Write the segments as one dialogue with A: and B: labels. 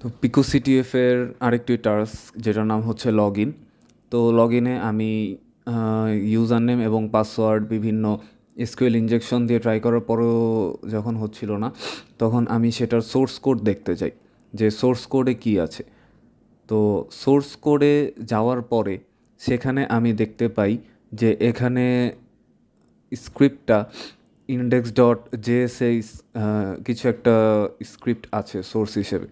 A: তো পিকো সিটিএফের আরেকটি টাস্ক যেটার নাম হচ্ছে লগ ইন। তো লগ ইনে আমি ইউজার নেম এবং পাসওয়ার্ড বিভিন্ন এসকিউএল ইনজেকশন দিয়ে ট্রাই করার পরেও যখন হচ্ছিল না, তখন আমি সেটার সোর্স কোড দেখতে চাই যে সোর্স কোডে কী আছে। তো সোর্স কোডে যাওয়ার পরে সেখানে আমি দেখতে পাই যে এখানে স্ক্রিপ্টটা ইন্ডেক্স ডট জেএসএ কিছু একটা স্ক্রিপ্ট আছে সোর্স হিসেবে।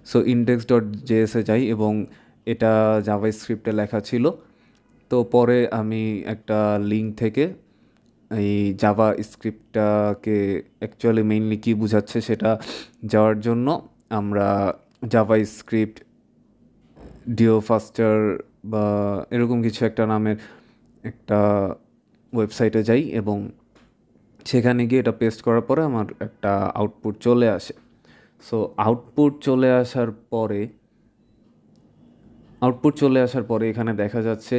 A: সো ইন্ডেক্স ডট জেএসএ যাই এবং এটা জাভা স্ক্রিপ্টে লেখা ছিল। তো পরে আমি একটা লিঙ্ক থেকে এই জাভা স্ক্রিপ্টটাকে অ্যাকচুয়ালি মেইনলি কী বোঝাচ্ছে সেটা যাওয়ার জন্য আমরা জাভা স্ক্রিপ্ট ডিও ফাস্টার বা এরকম কিছু একটা নামের একটা ওয়েবসাইটে যাই এবং সেখানে গিয়ে এটা পেস্ট করার পরে আমার একটা আউটপুট চলে আসে। সো আউটপুট চলে আসার পরে এখানে দেখা যাচ্ছে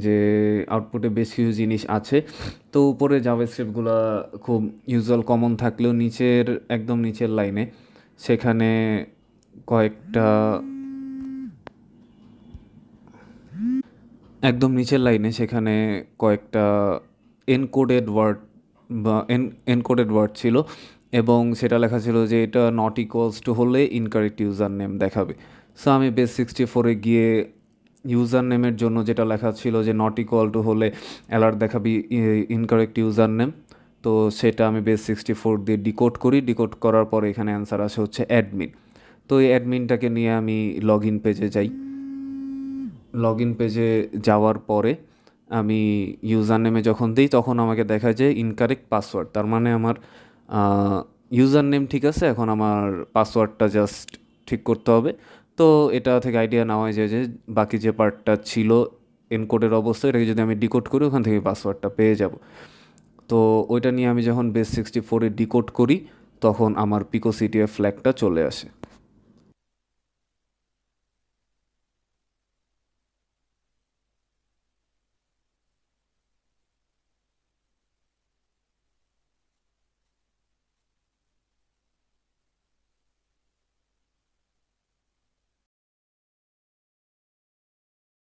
A: যে আউটপুটে বেশ কিছু জিনিস আছে। তো উপরে জাভাস্ক্রিপ্টগুলো খুব ইউজুয়াল কমন থাকলেও একদম নিচের লাইনে সেখানে কয়েকটা এনকোডেড ওয়ার্ড ছিল এবং সেটা লেখা ছিল যে এটা নট ইকুয়ালস টু হলে ইনকারেক্ট ইউজার নেম দেখাবে। সো আমি বেস 64 গিয়ে ইউজার নেমের জন্য যেটা লেখা ছিল যে নট ইকুয়াল টু হলে অ্যালার্ট দেখাবি ইনকারেক্ট ইউজার নেম, তো সেটা আমি বেস 64 দিয়ে ডিকোড করার পরে এখানে অ্যান্সার আসে হচ্ছে অ্যাডমিন। তো এই অ্যাডমিনটাকে নিয়ে আমি লগ ইন পেজে যাই। লগ ইন পেজে যাওয়ার পরে আমি ইউজার নেমে যখন দিই তখন আমাকে দেখায় যে ইনকারেক্ট পাসওয়ার্ড। তার মানে আমার ইউজার নেম ঠিক আছে, এখন আমার পাসওয়ার্ডটা জাস্ট ঠিক করতে হবে। তো এটা থেকে আইডিয়া নেওয়া যায় যে বাকি যে পার্টটা ছিল এনকোডের অবস্থায় এটাকে যদি আমি ডিকোড করি ওখান থেকে পাসওয়ার্ডটা পেয়ে যাব। তো ওইটা নিয়ে আমি যখন বেস 64 ডিকোড করি তখন আমার পিকো সিটিএফ ফ্ল্যাগটা চলে আসে।